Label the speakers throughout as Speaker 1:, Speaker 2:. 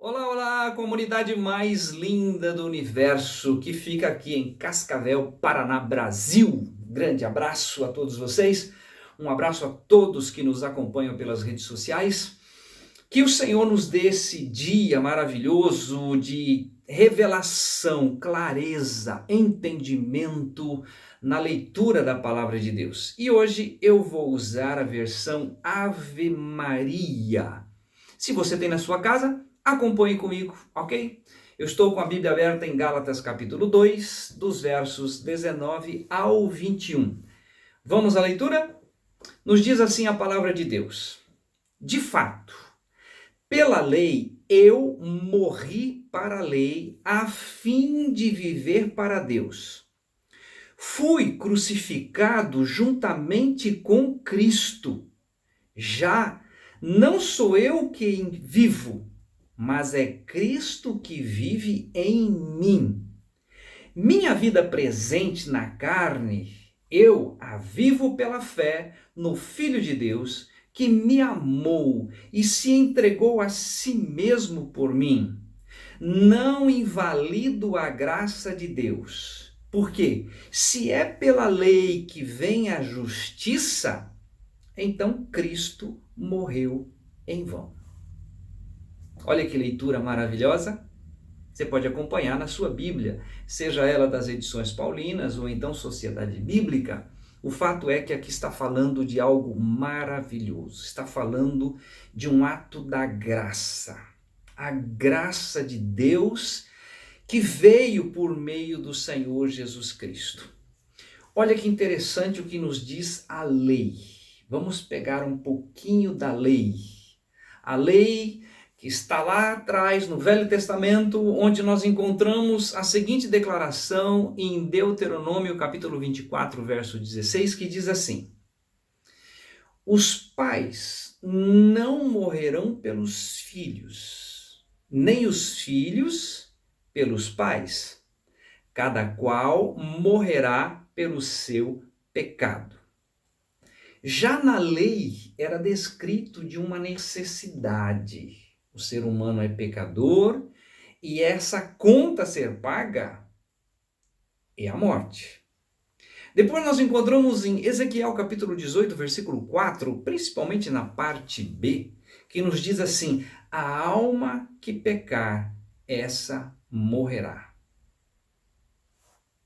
Speaker 1: Olá, olá, comunidade mais linda do universo que fica aqui em Cascavel, Paraná, Brasil. Grande abraço a todos vocês, um abraço a todos que nos acompanham pelas redes sociais. Que o Senhor nos dê esse dia maravilhoso de revelação, clareza, entendimento na leitura da palavra de Deus. E hoje eu vou usar a versão Ave Maria. Se você tem na sua casa, acompanhe comigo, ok? Eu estou com a Bíblia aberta em Gálatas capítulo 2, dos versos 19 ao 21. Vamos à leitura? Nos diz assim a palavra de Deus. De fato, pela lei eu morri para a lei a fim de viver para Deus. Fui crucificado juntamente com Cristo. Já não sou eu quem vivo, mas é Cristo que vive em mim. Minha vida presente na carne, eu a vivo pela fé no Filho de Deus, que me amou e se entregou a si mesmo por mim. Não invalido a graça de Deus. Porque se é pela lei que vem a justiça, então Cristo morreu em vão. Olha que leitura maravilhosa. Você pode acompanhar na sua Bíblia, seja ela das edições paulinas ou então Sociedade Bíblica. O fato é que aqui está falando de algo maravilhoso, está falando de um ato da graça. A graça de Deus que veio por meio do Senhor Jesus Cristo. Olha que interessante o que nos diz a lei. Vamos pegar um pouquinho da lei. A lei que está lá atrás no Velho Testamento, onde nós encontramos a seguinte declaração em Deuteronômio capítulo 24, verso 16, que diz assim: os pais não morrerão pelos filhos, nem os filhos pelos pais. Cada qual morrerá pelo seu pecado. Já na lei era descrito de uma necessidade. O ser humano é pecador e essa conta a ser paga é a morte. Depois nós encontramos em Ezequiel capítulo 18, versículo 4, principalmente na parte B, que nos diz assim: a alma que pecar, essa morrerá.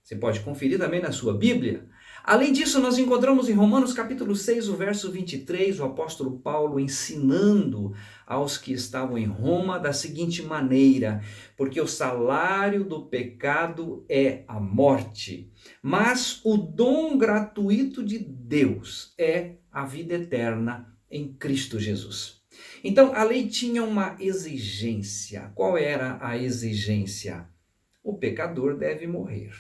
Speaker 1: Você pode conferir também na sua Bíblia. Além disso, nós encontramos em Romanos capítulo 6, o verso 23, o apóstolo Paulo ensinando aos que estavam em Roma da seguinte maneira: porque o salário do pecado é a morte, mas o dom gratuito de Deus é a vida eterna em Cristo Jesus. Então, a lei tinha uma exigência. Qual era a exigência? O pecador deve morrer.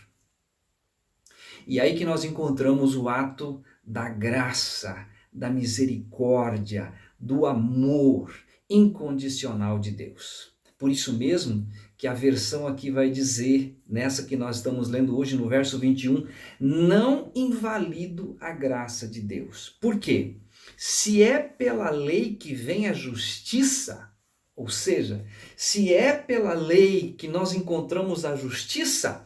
Speaker 1: E aí que nós encontramos o ato da graça, da misericórdia, do amor incondicional de Deus. Por isso mesmo que a versão aqui vai dizer, nessa que nós estamos lendo hoje no verso 21, não invalido a graça de Deus. Por quê? Se é pela lei que vem a justiça, ou seja, se é pela lei que nós encontramos a justiça,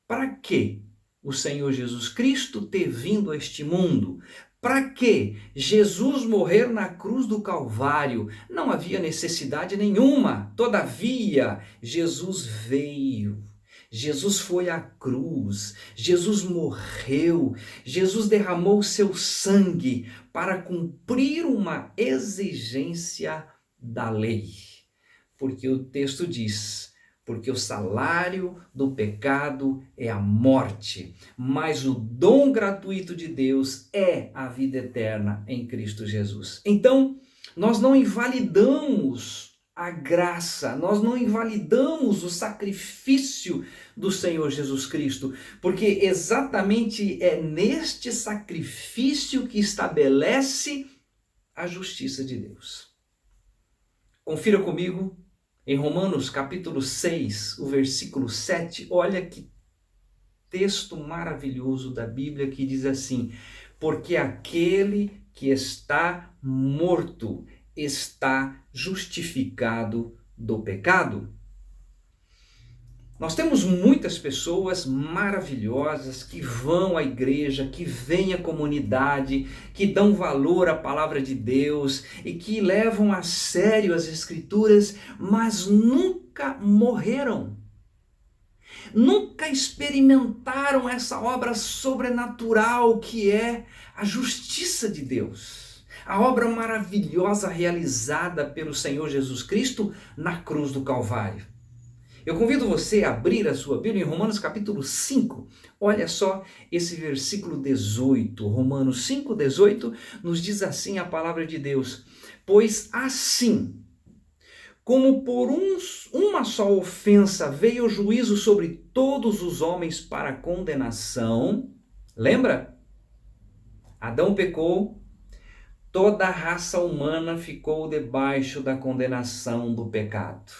Speaker 1: para quê o Senhor Jesus Cristo ter vindo a este mundo? Para que Jesus morrer na cruz do Calvário? Não havia necessidade nenhuma. Todavia, Jesus veio. Jesus foi à cruz. Jesus morreu. Jesus derramou seu sangue para cumprir uma exigência da lei. Porque o texto diz: porque o salário do pecado é a morte, mas o dom gratuito de Deus é a vida eterna em Cristo Jesus. Então, nós não invalidamos a graça, nós não invalidamos o sacrifício do Senhor Jesus Cristo, porque exatamente é neste sacrifício que estabelece a justiça de Deus. Confira comigo em Romanos capítulo 6, o versículo 7, olha que texto maravilhoso da Bíblia que diz assim: porque aquele que está morto está justificado do pecado. Nós temos muitas pessoas maravilhosas que vão à igreja, que vêm à comunidade, que dão valor à palavra de Deus e que levam a sério as Escrituras, mas nunca morreram. Nunca experimentaram essa obra sobrenatural que é a justiça de Deus. A obra maravilhosa realizada pelo Senhor Jesus Cristo na cruz do Calvário. Eu convido você a abrir a sua Bíblia em Romanos capítulo 5. Olha só esse versículo 18. Romanos 5, 18 nos diz assim a palavra de Deus. Pois assim, como por uma só ofensa veio o juízo sobre todos os homens para condenação. Lembra? Adão pecou, toda a raça humana ficou debaixo da condenação do pecado.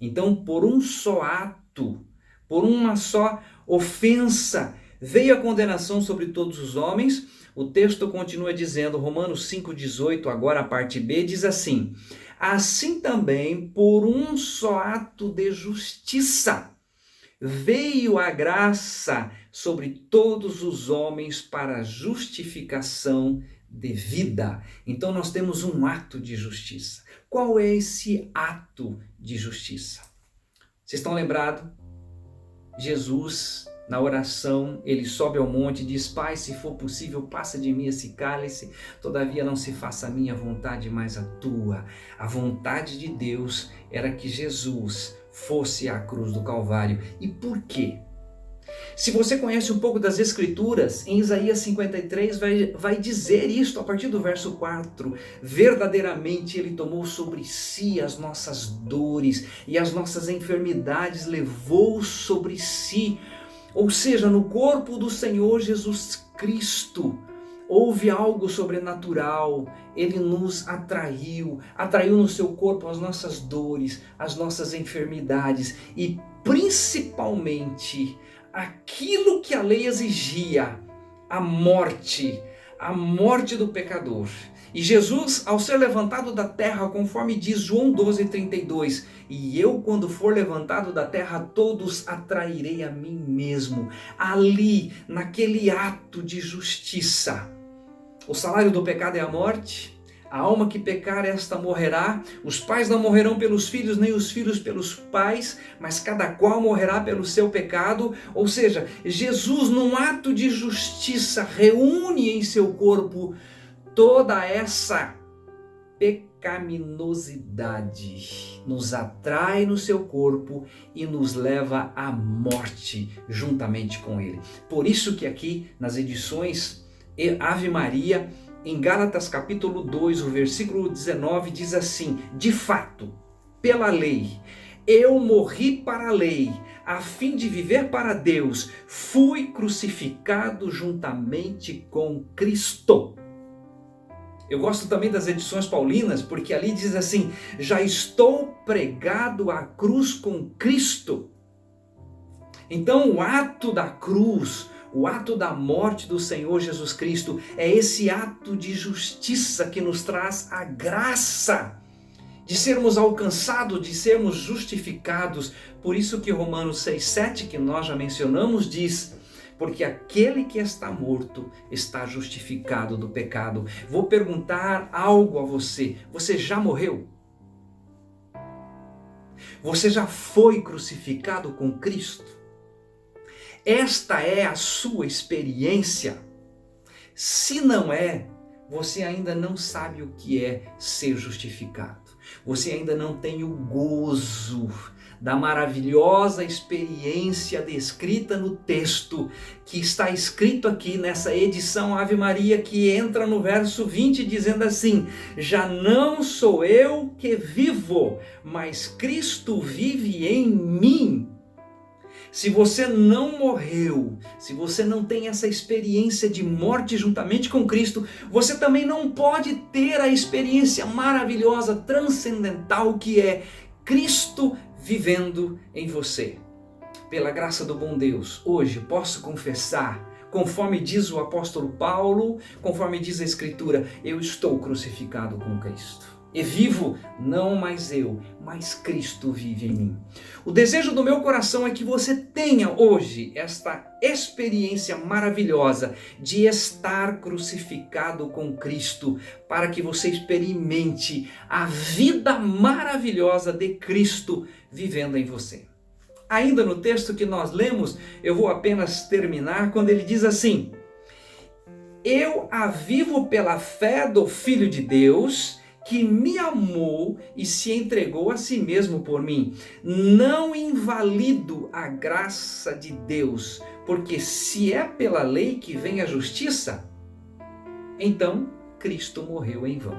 Speaker 1: Então, por um só ato, por uma só ofensa, veio a condenação sobre todos os homens. O texto continua dizendo, Romanos 5,18, agora a parte B, diz assim: assim também, por um só ato de justiça, veio a graça sobre todos os homens para a justificação de vida. Então nós temos um ato de justiça. Qual é esse ato de justiça? Vocês estão lembrados? Jesus, na oração, ele sobe ao monte e diz: Pai, se for possível, passa de mim esse cálice, todavia não se faça a minha vontade, mas a tua. A vontade de Deus era que Jesus fosse à cruz do Calvário. E por quê? Se você conhece um pouco das Escrituras, em Isaías 53 vai dizer isto a partir do verso 4. Verdadeiramente ele tomou sobre si as nossas dores e as nossas enfermidades levou sobre si. Ou seja, no corpo do Senhor Jesus Cristo houve algo sobrenatural. Ele nos atraiu no seu corpo as nossas dores, as nossas enfermidades e principalmente aquilo que a lei exigia, a morte do pecador. E Jesus, ao ser levantado da terra, conforme diz João 12:32, e eu, quando for levantado da terra, todos atrairei a mim mesmo. Ali, naquele ato de justiça. O salário do pecado é a morte. A alma que pecar, esta morrerá. Os pais não morrerão pelos filhos, nem os filhos pelos pais, mas cada qual morrerá pelo seu pecado. Ou seja, Jesus, num ato de justiça, reúne em seu corpo toda essa pecaminosidade, nos atrai no seu corpo e nos leva à morte juntamente com ele. Por isso que aqui nas edições Ave Maria, em Gálatas capítulo 2, o versículo 19 diz assim: de fato, pela lei, eu morri para a lei, a fim de viver para Deus, fui crucificado juntamente com Cristo. Eu gosto também das edições paulinas, porque ali diz assim: já estou pregado à cruz com Cristo. Então o ato da cruz, o ato da morte do Senhor Jesus Cristo é esse ato de justiça que nos traz a graça de sermos alcançados, de sermos justificados. Por isso que Romanos 6,7, que nós já mencionamos, diz: porque aquele que está morto está justificado do pecado. Vou perguntar algo a você: você já morreu? Você já foi crucificado com Cristo? Esta é a sua experiência? Se não é, você ainda não sabe o que é ser justificado. Você ainda não tem o gozo da maravilhosa experiência descrita no texto, que está escrito aqui nessa edição Ave Maria, que entra no verso 20 dizendo assim: já não sou eu que vivo, mas Cristo vive em mim. Se você não morreu, se você não tem essa experiência de morte juntamente com Cristo, você também não pode ter a experiência maravilhosa, transcendental que é Cristo vivendo em você. Pela graça do bom Deus, hoje posso confessar, conforme diz o apóstolo Paulo, conforme diz a Escritura, eu estou crucificado com Cristo. E vivo, não mais eu, mas Cristo vive em mim. O desejo do meu coração é que você tenha hoje esta experiência maravilhosa de estar crucificado com Cristo, para que você experimente a vida maravilhosa de Cristo vivendo em você. Ainda no texto que nós lemos, eu vou apenas terminar quando ele diz assim: eu a vivo pela fé do Filho de Deus, que me amou e se entregou a si mesmo por mim. Não invalido a graça de Deus, porque se é pela lei que vem a justiça, então Cristo morreu em vão.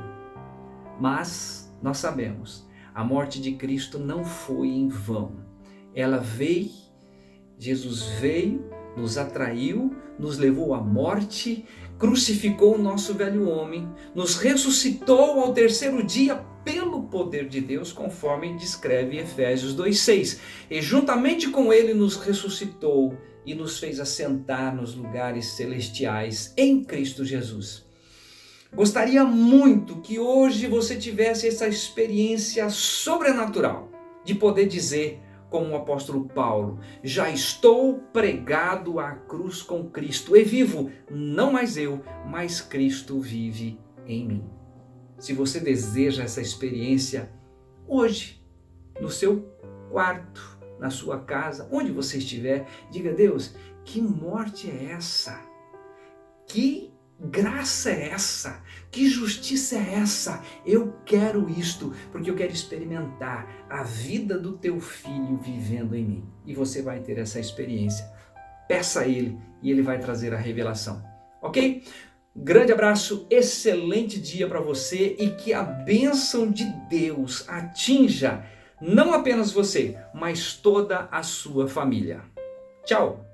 Speaker 1: Mas nós sabemos, a morte de Cristo não foi em vão. Ela veio, Jesus veio, nos atraiu, nos levou à morte, crucificou o nosso velho homem, nos ressuscitou ao terceiro dia pelo poder de Deus, conforme descreve Efésios 2:6. E juntamente com ele nos ressuscitou e nos fez assentar nos lugares celestiais em Cristo Jesus. Gostaria muito que hoje você tivesse essa experiência sobrenatural de poder dizer, como o apóstolo Paulo: já estou pregado à cruz com Cristo e vivo, não mais eu, mas Cristo vive em mim. Se você deseja essa experiência hoje, no seu quarto, na sua casa, onde você estiver, diga: Deus, que morte é essa? Que graça é essa? Que justiça é essa? Eu quero isto, porque eu quero experimentar a vida do teu filho vivendo em mim. E você vai ter essa experiência. Peça a ele e ele vai trazer a revelação. Ok? Grande abraço, excelente dia para você e que a bênção de Deus atinja não apenas você, mas toda a sua família. Tchau!